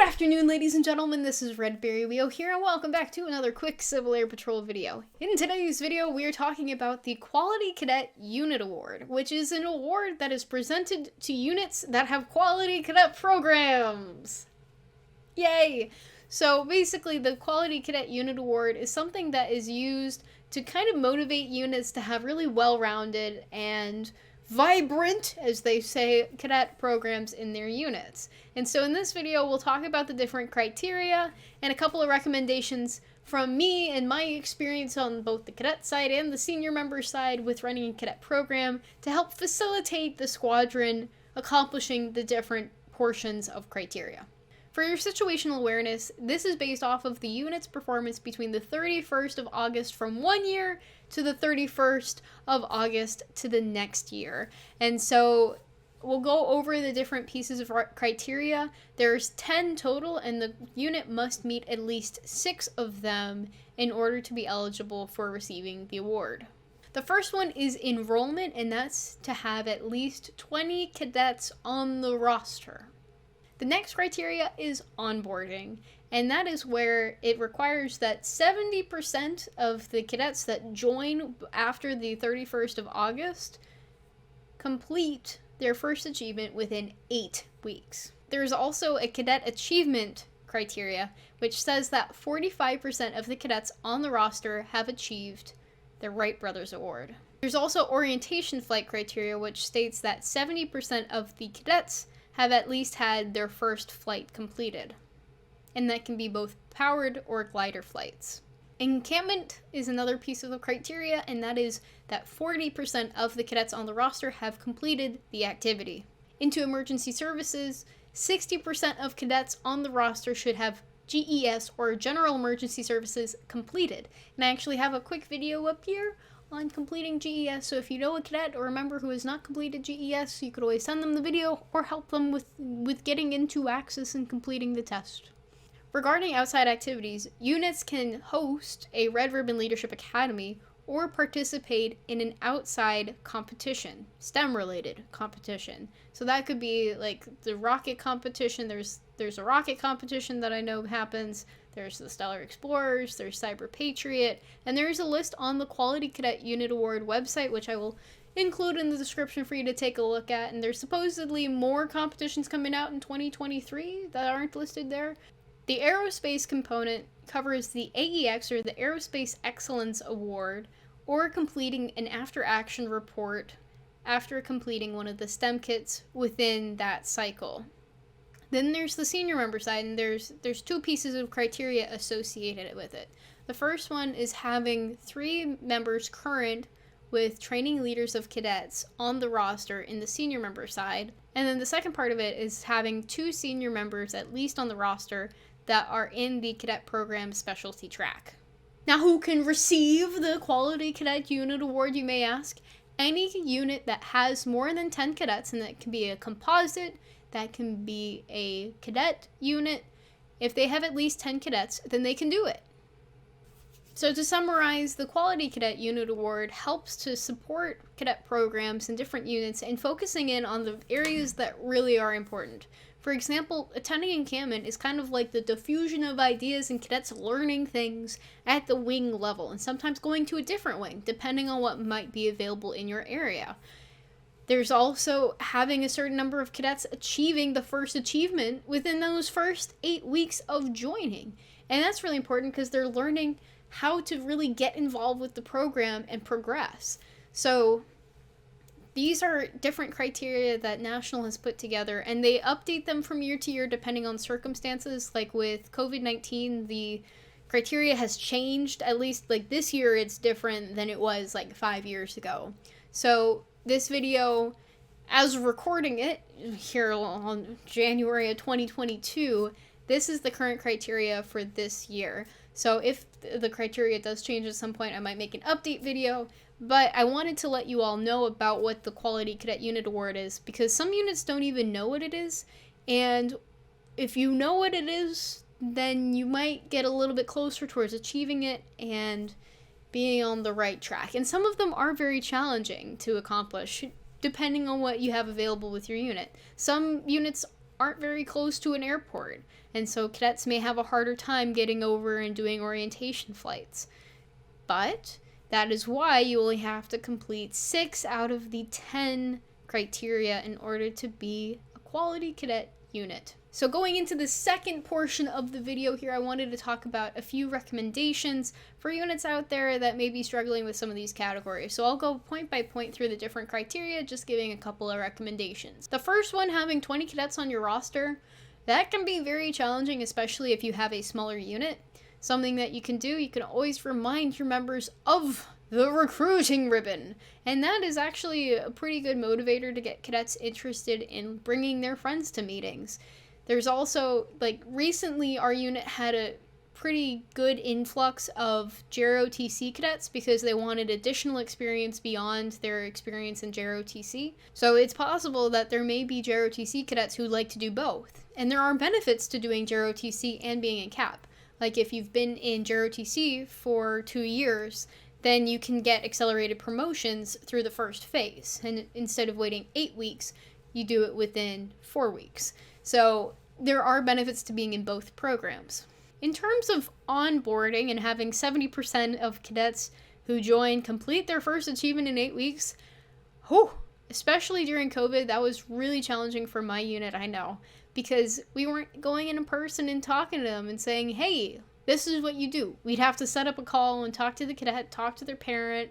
Good afternoon, ladies and gentlemen, this is Redberryweo here, and welcome back to another quick Civil Air Patrol video. In today's video, we are talking about the Quality Cadet Unit Award, which is an award that is presented to units that have Quality Cadet programs! Yay! So basically, the Quality Cadet Unit Award is something that is used to kind of motivate units to have really well-rounded and vibrant, as they say, cadet programs in their units. And so in this video, we'll talk about the different criteria and a couple of recommendations from me and my experience on both the cadet side and the senior member side with running a cadet program to help facilitate the squadron accomplishing the different portions of criteria. For your situational awareness, this is based off of the unit's performance between the 31st of August from one year to the 31st of August to the next year. And so we'll go over the different pieces of criteria. There's 10 total, and the unit must meet at least 6 of them in order to be eligible for receiving the award. The first one is enrollment, and that's to have at least 20 cadets on the roster. The next criteria is onboarding, and that is where it requires that 70% of the cadets that join after the 31st of August complete their first achievement within 8 weeks. There is also a cadet achievement criteria, which says that 45% of the cadets on the roster have achieved the Wright Brothers Award. There's also orientation flight criteria, which states that 70% of the cadets have at least had their first flight completed, and that can be both powered or glider flights. Encampment is another piece of the criteria, and that is that 40% of the cadets on the roster have completed the activity. Into emergency services, 60% of cadets on the roster should have GES, or General Emergency Services, completed. And I actually have a quick video up here on completing GES, so if you know a cadet or a member who has not completed GES, you could always send them the video or help them with getting into Axis and completing the test. Regarding outside activities, units can host a Red Ribbon Leadership Academy or participate in an outside competition, STEM-related competition. So that could be like the rocket competition. There's a rocket competition that I know happens. There's the Stellar Explorers, there's Cyber Patriot, and there's a list on the Quality Cadet Unit Award website, which I will include in the description for you to take a look at. And there's supposedly more competitions coming out in 2023 that aren't listed there. The aerospace component covers the AEX, or the Aerospace Excellence Award, or completing an after-action report after completing one of the STEM kits within that cycle. Then there's the senior member side, and there's 2 pieces of criteria associated with it. The first one is having 3 members current with training leaders of cadets on the roster in the senior member side. And then the second part of it is having 2 senior members at least on the roster that are in the cadet program specialty track. Now, who can receive the Quality Cadet Unit Award, you may ask? Any unit that has more than 10 cadets, and that can be a composite, that can be a cadet unit. If they have at least 10 cadets, then they can do it. So to summarize, the Quality Cadet Unit Award helps to support cadet programs in different units and focusing in on the areas that really are important. For example, attending encampment is kind of like the diffusion of ideas and cadets learning things at the wing level, and sometimes going to a different wing, depending on what might be available in your area. There's also having a certain number of cadets achieving the first achievement within those first 8 weeks of joining. And that's really important because they're learning how to really get involved with the program and progress. So these are different criteria that National has put together, and they update them from year to year depending on circumstances. Like with COVID-19, the criteria has changed. At least like this year it's different than it was like 5 years ago. So this video, as recording it here on January of 2022, this is the current criteria for this year. So if the criteria does change at some point, I might make an update video, but I wanted to let you all know about what the Quality Cadet Unit Award is, because some units don't even know what it is, and if you know what it is, then you might get a little bit closer towards achieving it and being on the right track. And some of them are very challenging to accomplish, depending on what you have available with your unit. Some units aren't very close to an airport, and so cadets may have a harder time getting over and doing orientation flights. But that is why you only have to complete 6 out of the 10 criteria in order to be a Quality Cadet unit. So going into the second portion of the video here, I wanted to talk about a few recommendations for units out there that may be struggling with some of these categories. So I'll go point by point through the different criteria, just giving a couple of recommendations. The first one, having 20 cadets on your roster, that can be very challenging, especially if you have a smaller unit. Something that you can do, you can always remind your members of the recruiting ribbon. And that is actually a pretty good motivator to get cadets interested in bringing their friends to meetings. There's also, recently our unit had a pretty good influx of JROTC cadets because they wanted additional experience beyond their experience in JROTC. So it's possible that there may be JROTC cadets who like to do both. And there are benefits to doing JROTC and being in CAP. Like if you've been in JROTC for 2 years, then you can get accelerated promotions through the first phase. And instead of waiting 8 weeks, you do it within 4 weeks. So there are benefits to being in both programs. In terms of onboarding and having 70% of cadets who join complete their first achievement in 8 weeks, especially during COVID, that was really challenging for my unit, I know, because we weren't going in person and talking to them and saying, hey, this is what you do. We'd have to set up a call and talk to the cadet, talk to their parent,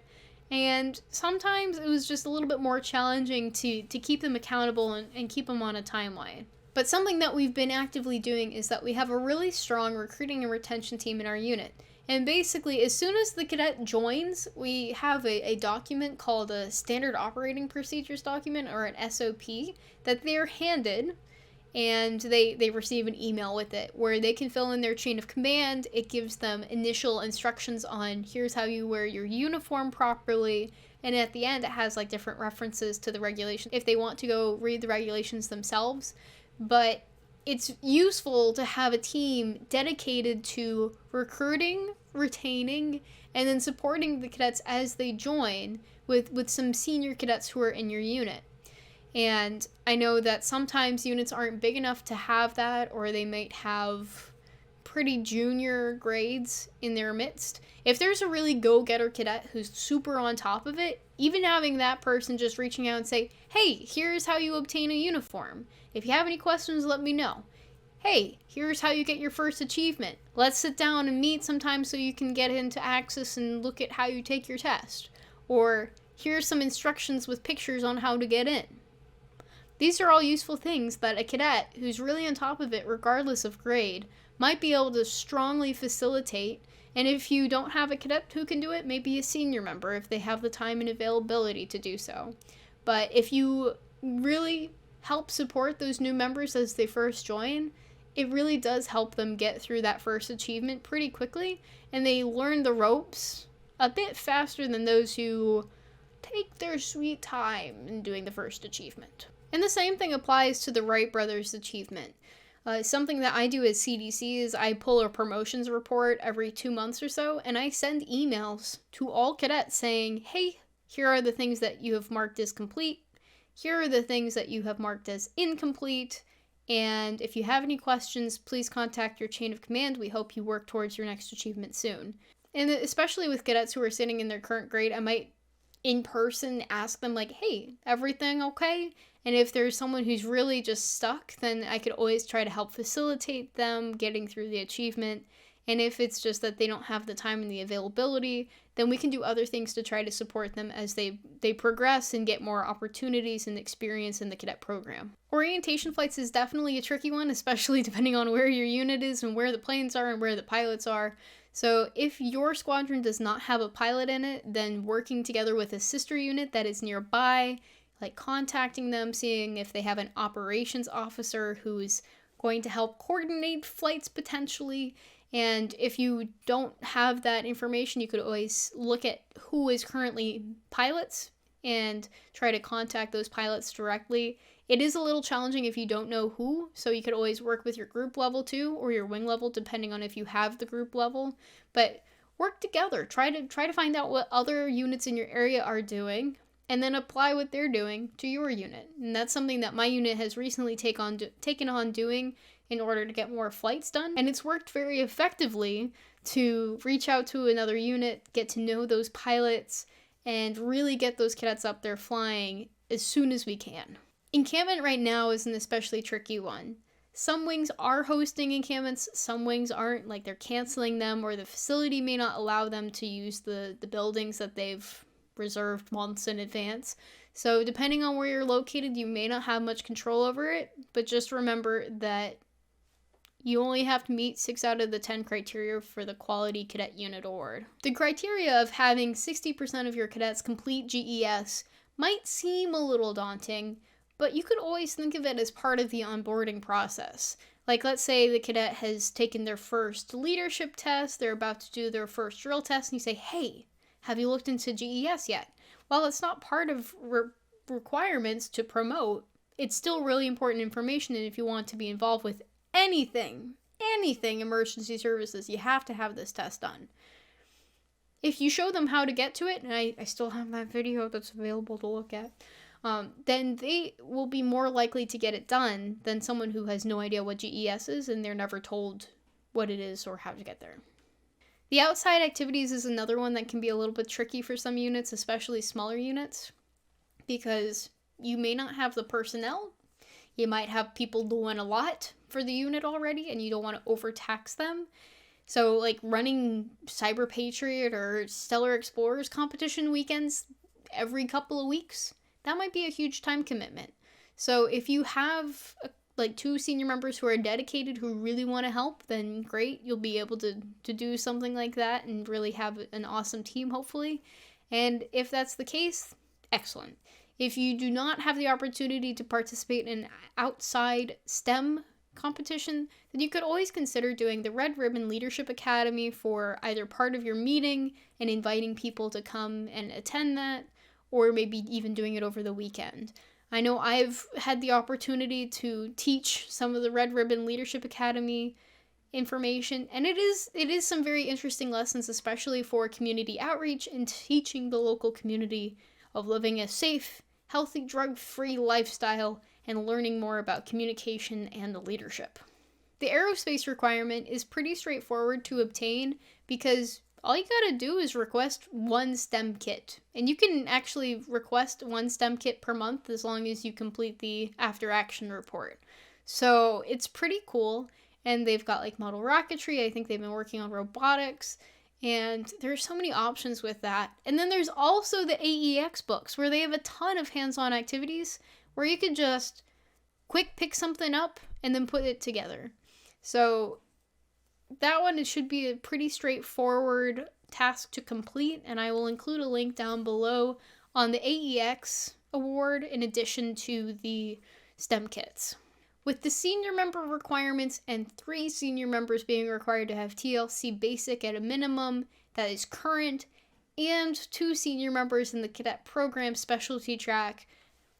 and sometimes it was just a little bit more challenging to keep them accountable and keep them on a timeline. But something that we've been actively doing is that we have a really strong recruiting and retention team in our unit. And basically, as soon as the cadet joins, we have a document called a Standard Operating Procedures document, or an SOP, that they're handed, and they receive an email with it where they can fill in their chain of command. It gives them initial instructions on here's how you wear your uniform properly, and at the end it has different references to the regulations if they want to go read the regulations themselves. But it's useful to have a team dedicated to recruiting, retaining, and then supporting the cadets as they join with some senior cadets who are in your unit. And I know that sometimes units aren't big enough to have that, or they might have pretty junior grades in their midst. If there's a really go-getter cadet who's super on top of it, even having that person just reaching out and say, hey, here's how you obtain a uniform. If you have any questions, let me know. Hey, here's how you get your first achievement. Let's sit down and meet sometime so you can get into Access and look at how you take your test. Or here's some instructions with pictures on how to get in. These are all useful things that a cadet who's really on top of it, regardless of grade, might be able to strongly facilitate. And if you don't have a cadet who can do it, maybe a senior member if they have the time and availability to do so. But if you really help support those new members as they first join, it really does help them get through that first achievement pretty quickly, and they learn the ropes a bit faster than those who take their sweet time in doing the first achievement. And the same thing applies to the Wright Brothers achievement. Something that I do as CDC is I pull a promotions report every 2 months or so, and I send emails to all cadets saying, hey, here are the things that you have marked as complete. Here are the things that you have marked as incomplete. And if you have any questions, please contact your chain of command. We hope you work towards your next achievement soon. And especially with cadets who are sitting in their current grade, I might in person ask them hey, everything okay? And if there's someone who's really just stuck, then I could always try to help facilitate them getting through the achievement. And if it's just that they don't have the time and the availability, then we can do other things to try to support them as they progress and get more opportunities and experience in the cadet program. Orientation flights is definitely a tricky one, especially depending on where your unit is and where the planes are and where the pilots are. So if your squadron does not have a pilot in it, then working together with a sister unit that is nearby, contacting them, seeing if they have an operations officer who's going to help coordinate flights potentially. And if you don't have that information, you could always look at who is currently pilots and try to contact those pilots directly. It is a little challenging if you don't know who, so you could always work with your group level too, or your wing level, depending on if you have the group level. But work together. Try to find out what other units in your area are doing, and then apply what they're doing to your unit. And that's something that my unit has recently taken on doing in order to get more flights done. And it's worked very effectively to reach out to another unit, get to know those pilots, and really get those cadets up there flying as soon as we can. Encampment right now is an especially tricky one. Some wings are hosting encampments, some wings aren't, like they're canceling them, or the facility may not allow them to use the buildings that they've reserved months in advance. So depending on where you're located, you may not have much control over it, but just remember that you only have to meet 6 out of the 10 criteria for the Quality Cadet Unit Award. The criteria of having 60% of your cadets complete GES might seem a little daunting, but you could always think of it as part of the onboarding process. Like, let's say the cadet has taken their first leadership test, they're about to do their first drill test, and you say, hey, have you looked into GES yet? While it's not part of requirements to promote, it's still really important information, and if you want to be involved with anything emergency services, you have to have this test done. If you show them how to get to it, and I still have that video that's available to look at, then they will be more likely to get it done than someone who has no idea what GES is and they're never told what it is or how to get there. The outside activities is another one that can be a little bit tricky for some units, especially smaller units, because you may not have the personnel. You might have people doing a lot for the unit already and you don't want to overtax them. So like running Cyber Patriot or Stellar Explorers competition weekends every couple of weeks, that might be a huge time commitment. So if you have like 2 senior members who are dedicated, who really want to help, then great, you'll be able to do something like that and really have an awesome team, hopefully. And if that's the case, excellent. If you do not have the opportunity to participate in outside STEM competition, then you could always consider doing the Red Ribbon Leadership Academy for either part of your meeting and inviting people to come and attend that, or maybe even doing it over the weekend. I know I've had the opportunity to teach some of the Red Ribbon Leadership Academy information, and it is some very interesting lessons, especially for community outreach and teaching the local community of living a safe, healthy, drug-free lifestyle and learning more about communication and leadership. The aerospace requirement is pretty straightforward to obtain because all you gotta do is request 1 STEM kit. And you can actually request 1 STEM kit per month as long as you complete the after action report. So it's pretty cool. And they've got like model rocketry. I think they've been working on robotics. And there's so many options with that. And then there's also the AEX books where they have a ton of hands-on activities where you could just quick pick something up and then put it together. So that one, it should be a pretty straightforward task to complete, and I will include a link down below on the AEX award in addition to the STEM kits. With the senior member requirements and 3 senior members being required to have TLC basic at a minimum that is current, and 2 senior members in the cadet program specialty track,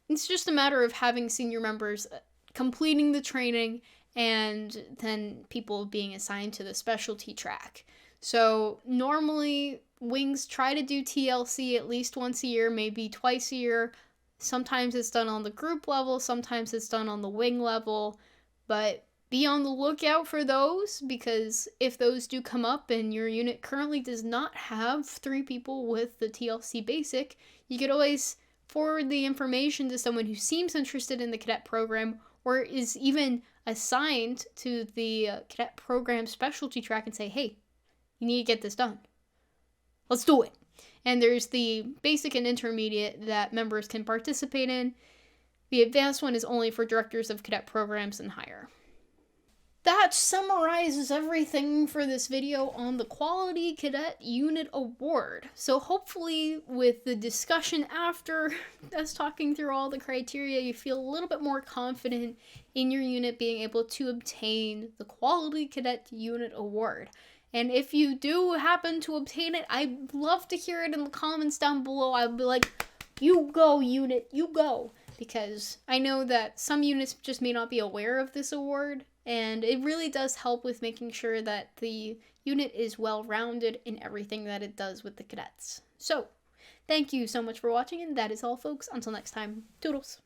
it's just a matter of having senior members completing the training and then people being assigned to the specialty track. So normally wings try to do TLC at least once a year, maybe twice a year. Sometimes it's done on the group level, sometimes it's done on the wing level, but be on the lookout for those, because if those do come up and your unit currently does not have 3 people with the TLC basic, you could always forward the information to someone who seems interested in the cadet program or is even assigned to the cadet program specialty track and say, hey, you need to get this done. Let's do it. And there's the basic and intermediate that members can participate in. The advanced one is only for directors of cadet programs and higher. That summarizes everything for this video on the Quality Cadet Unit Award. So hopefully with the discussion after us talking through all the criteria, you feel a little bit more confident in your unit being able to obtain the Quality Cadet Unit Award. And if you do happen to obtain it, I'd love to hear it in the comments down below. I'd be like, you go unit, you go. Because I know that some units just may not be aware of this award, and it really does help with making sure that the unit is well-rounded in everything that it does with the cadets. So, Thank you so much for watching, and that is all, folks. Until next time, toodles.